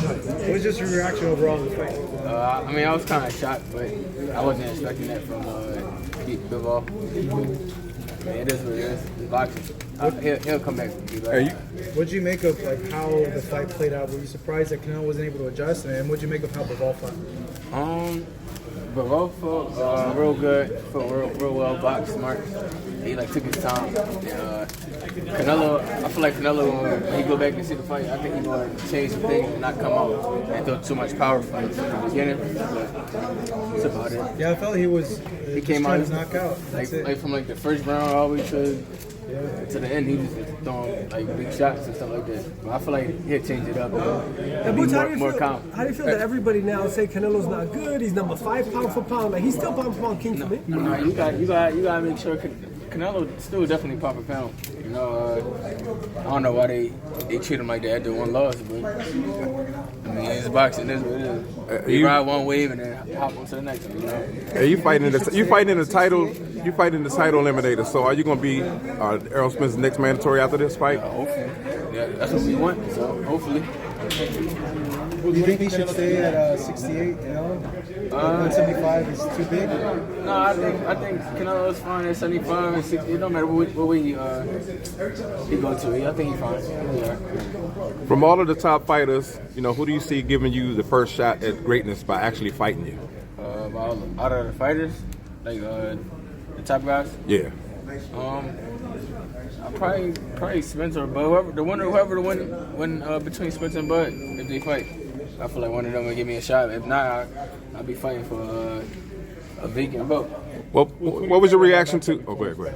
What was just your reaction overall to the fight? I mean, I was kind of shocked, but I wasn't expecting that from Bivol. I mean, it is what it is. It's boxing. He'll come back. What did you make of like how the fight played out? Were you surprised that Canelo wasn't able to adjust? And what did you make of how Bivol fought? Bivol fought real good, fought real well, boxed smart. He took his time. Canelo, I feel like Canelo, when he go back and see the fight, I think he's going to change some things and not come out and throw too much power from the beginning. But that's about it. Yeah, I felt he came out his knockout. From the first round all the way to the end, he was just throwing big shots and stuff like that. But I feel like he'll change it up and be more calm. How do you feel that everybody now say Canelo's not good? He's number 5 pound for pound. He's still pound for pound king for me. No, you got to make sure Canelo still definitely pound for pound. I don't know why they treat him like they had the one loss, but I mean it's boxing. That's what it is. You ride one wave and then hop on to the next one. Hey, you fighting the title. You fighting the title eliminator. So are you going to be Errol Spence's next mandatory after this fight? Hopefully. Yeah, that's what we want. So hopefully. Do you think he should stay at 68? 175 is too big. No, I think Canelo's fine at 75 and 60. It don't matter what way he go to. I think he's fine. Yeah. From all of the top fighters, who do you see giving you the first shot at greatness by actually fighting you? Out of the fighters, the top guys. Yeah. Probably Spencer or Bud. Whoever the win between Spencer and Bud if they fight. I feel like one of them will give me a shot. If not, I'll be fighting for a vacant belt. What was your reaction to? Oh, go ahead.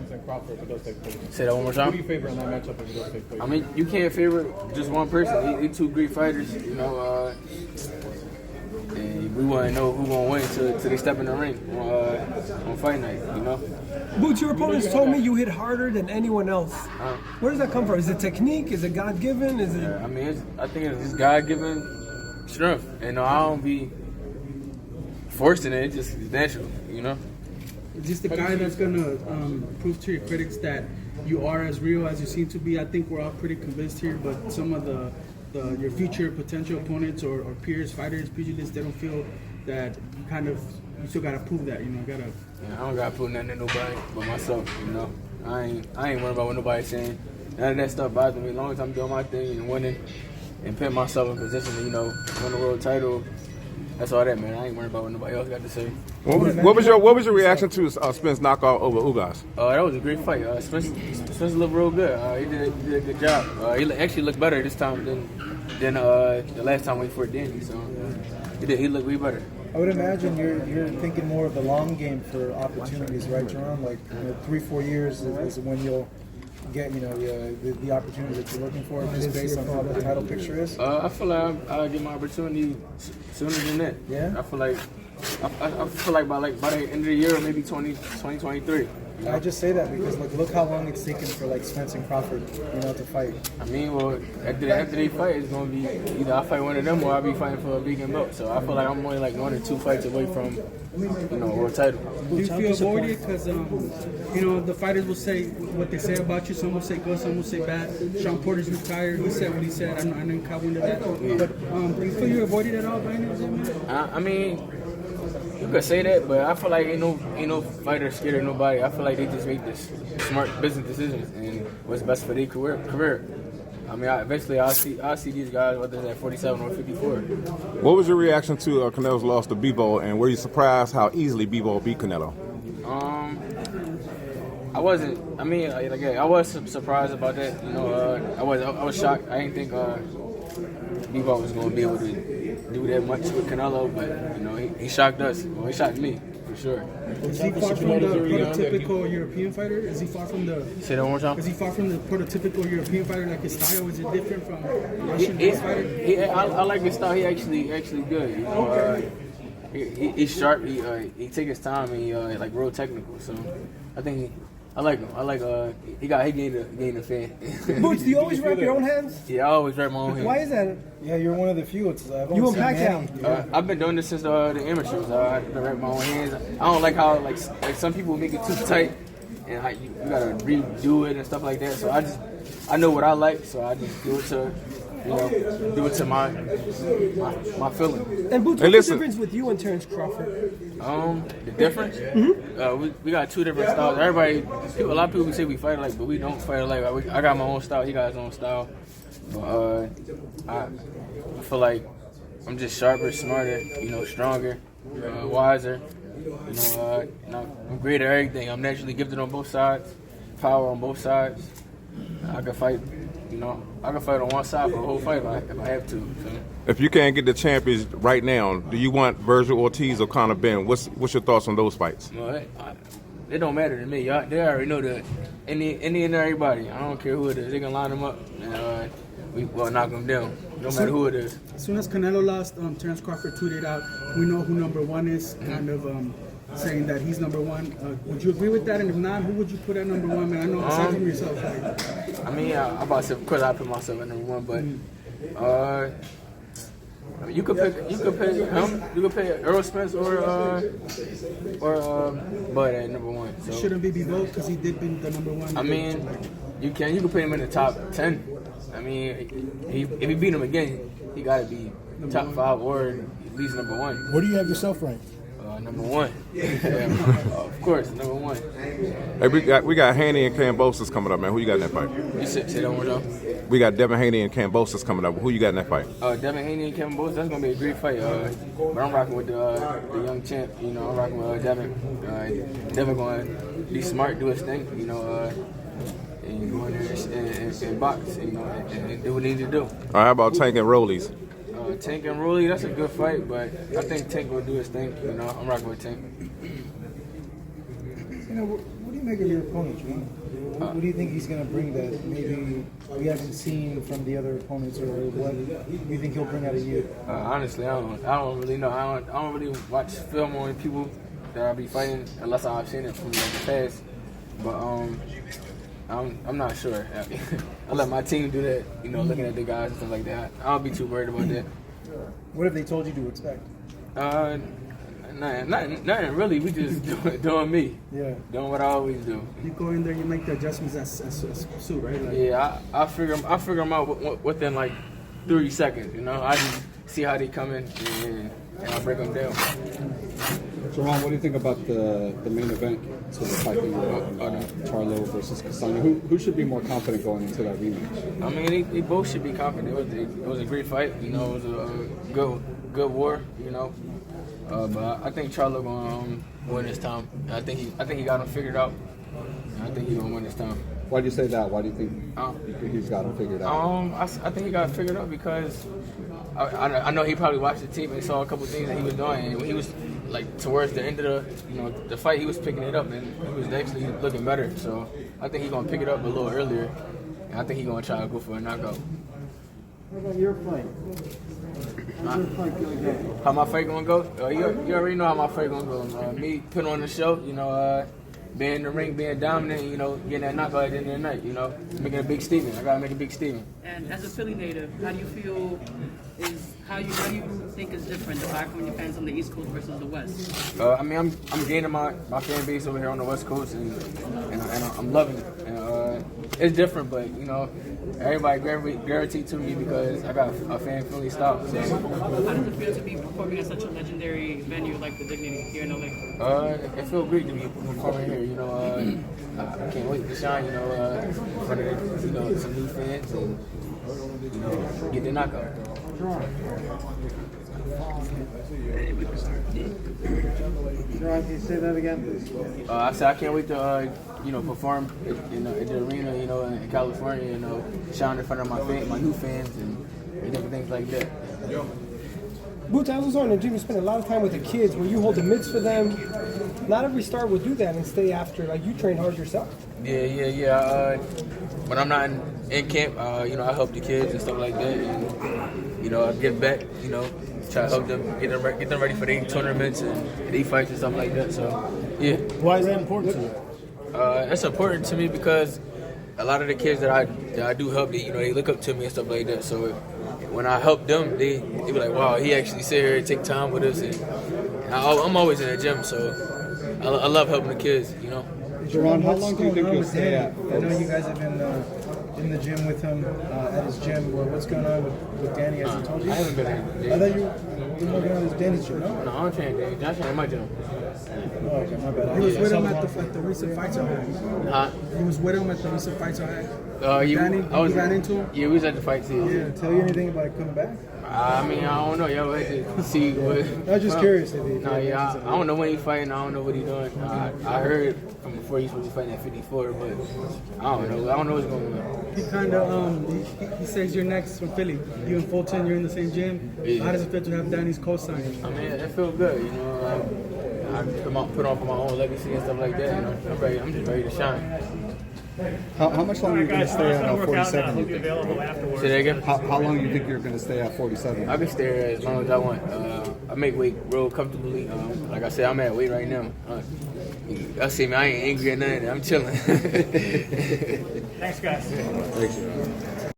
Say that one more time. Who do you favor in that matchup if it does take place? I mean, you can't favor just one person. They two great fighters, and we want to know who's gonna win till they step in the ring on fight night. Boots, your opponents told me you hit harder than anyone else. Where does that come from? Is it technique? Is it God given? Is it? I mean, I think it's God given strength. I don't be forcing it. It's just natural. Is this the guy that's gonna prove to your critics that you are as real as you seem to be? I think we're all pretty convinced here, but some of your future potential opponents or peers, fighters, pugilists, they don't feel that you still gotta prove that. I don't gotta prove nothing to nobody but myself. I ain't worried about what nobody's saying. None of that stuff bothers me. As long as I'm doing my thing and winning and put myself in position to win the world title. That's all that, man. I ain't worried about what nobody else got to say. What was your reaction to Spence knockout over Ugas? That was a great fight. Spence looked real good. He did a good job. He actually looked better this time than the last time we fought Danny. So he looked way better. I would imagine you're thinking more of the long game for opportunities, right, Jaron? 3-4 years is when you'll get the opportunity that you're looking for, just based on how the title picture is. I feel like I'll get my opportunity sooner than that. Yeah. I feel like by the end of the year, maybe 2023. I just say that because look how long it's taken for Spence and Crawford, to fight. I mean, well, after they fight, it's gonna be either I fight one of them or I'll be fighting for a vegan belt. So I feel like I'm only 1 or 2 fights away from a world title. Do you feel avoided? Because the fighters will say what they say about you. Some will say good, some will say bad. Sean Porter's retired. He said what he said. I know you caught wind of that. But do you feel you're avoided at all by any of them? I mean, you could say that, but I feel like ain't no fighter scared of nobody. I feel like they just make this smart business decisions and what's best for their career. I mean, eventually I'll see these guys whether they're at 47 or 54. What was your reaction to Canelo's loss to Bivol, and were you surprised how easily Bivol beat Canelo? I wasn't. I mean, I was surprised about that. I was shocked. I didn't think Bivol was going to be able to do that much with Canelo, but he shocked us. Well, he shocked me for sure. Is he far from the prototypical European fighter? Is he far from the? Say that one more time. Is he far from the prototypical European fighter? Like his style, is it different from Russian fighter? I like his style. He actually good. He's sharp. He take his time and he real technical. So I think. I like him. He gained a fan. Boots, do you always wrap your own hands? Yeah, I always wrap my own hands. Why is that? Yeah, you're one of the few. You and Pacquiao. I've been doing this since the amateurs. I've been wrapping my own hands. I don't like how like some people make it too tight and you gotta redo it and stuff like that. So I know what I like, so I just do it to do it to my feeling. And Boots, Hey, what's the listen. difference with you and Terrence Crawford? The difference? We got two different styles. A lot of people say we fight alike, but we don't fight alike. I got my own style. He got his own style. But I feel like I'm just sharper, smarter, stronger, wiser. I'm great at everything. I'm naturally gifted on both sides, power on both sides. I can fight. I can fight on one side for the whole fight if I have to. So. If you can't get the champions right now, do you want Virgil Ortiz or Conor Benn? What's your thoughts on those fights? Well, it don't matter to me. They already know that any and everybody. I don't care who it is. They can line them up and we'll knock them down. No matter who it is. As soon as Canelo lost, Terrence Crawford tweeted out, "We know who number one is," kind of saying that he's number one. Would you agree with that? And if not, who would you put at number one? Man, I know aside from yourself. Like, I mean, I'm about to say, of course, I put myself at number one, but you could pick him. You could pick Errol Spence or Bud at number one. So. it shouldn't be Bivol because he did beat the number one. I mean, you can put him in the top 10. I mean, if he beat him again, he got to be top 5 or at least number one. Where do you have yourself ranked? Number one. Of course, number one. Hey, we got Haney and Kambosos coming up, man. Who you got in that fight? You say that one more time. We got Devin Haney and Kambosos coming up. Who you got in that fight? Devin Haney and Kevin Bowles, that's gonna be a great fight. But I'm rocking with the young champ. I'm rocking with Devin. Devin gonna be smart, do his thing. And go in there and box. And do what he need to do. All right, how about Tank and Rollies? Tank and Rolly, that's a good fight, but I think Tank will do his thing. I'm rocking with Tank. What do you make of your opponent, Jaron? What do you think he's going to bring that maybe we haven't seen from the other opponents, or what do you think he'll bring out of you? Honestly, I don't really know. I don't really watch film on people that I be fighting unless I've seen it from the past. But I'm not sure. I let my team do that. Looking at the guys and stuff like that. I don't be too worried about that. What have they told you to expect? Nothing really. We just doing me. Yeah. Doing what I always do. You go in there, you make the adjustments as suit, right? Like, Yeah, I figure them out within like 30 seconds. I just see how they come in and I break them down. Jaron, what do you think about the main event to the fight that you Charlo versus Castano? Who should be more confident going into that rematch? I mean, they both should be confident. It was a great fight. It was a good war. But I think Charlo gonna win this time. I think he got him figured out. I think he's gonna win this time. Why do you say that? Why do you think he's got him figured out? I think he got it figured out because I know he probably watched the tape and saw a couple things that he was doing, and when he was like towards the end of the fight, he was picking it up and he was actually looking better. So I think he's gonna pick it up a little earlier, and I think he's gonna try to go for a knockout. What about your fight? How's your fight gonna go? How my fight gonna go? You already know how my fight gonna go. Me putting on the show, being in the ring, being dominant, getting that knockout at the end of the night, making a big statement. I gotta make a big statement. And as a Philly native, how do you feel how you think is different, the vibe from your fans on the East Coast versus the West? I mean, I'm gaining my fan base over here on the West Coast, and I'm loving it. And, it's different, but everybody guaranteed to me because I got a fan Philly style. So. How does it feel to be performing at such a legendary venue like the Dignity here in LA? It feels great to be performing here. I can't wait to shine. In front of some new fans and get the knockout. Jaron, can you say that again, please? I said I can't wait to perform at the arena, in California, shine in front of my new fans and different things like that. Boots, I was on the gym. You spend a lot of time with the kids. Where you hold the mitts for them. Not every star will do that and stay after. Like you train hard yourself. Yeah. When I'm not in camp, I help the kids and stuff like that, and I give back. Try to help them get them ready for their tournaments and their fights and stuff like that. So yeah. Why is that important to you? It's important to me because a lot of the kids that I do help, they look up to me and stuff like that. So when I help them, they be like, wow, he actually sit here and take time with us. And I'm always in the gym, so I love helping the kids. Jaron, how long do you think you'll stay at? I know you guys have been in the gym with him at his gym. What's going on with Danny? Has he told you? I haven't been in. I thought you were working on his Danny's gym. No. No, I don't train Danny. I train in my gym. Oh, okay, my bad. He was with him at the recent fights I had. Huh? He was with him at the recent fights I had. Danny, you ran into him? Yeah, we was at the fight too. Did he tell you anything about coming back? I mean, I don't know. Y'all had to see what. I was just curious if he. No, yeah, I don't know when he's fighting. I don't know what he's doing. I heard from before he's supposed to be fighting at 54, but I don't know. I don't know what's going on. He kind of he says you're next from Philly. You and Fulton, you're in the same gym. Yeah. How does it feel to have Danny's co-sign? I mean, it feels good. You know, I put on for my own legacy and stuff like that. You know, I'm just ready to shine. How much longer are you going to stay at 47? You think? Say that again. How long do you think you're going to stay at 47? I can stay there as long as I want. I make weight real comfortably. Like I said, I'm at weight right now. I see me. I ain't angry or nothing. I'm chilling. Thanks, guys. Thanks.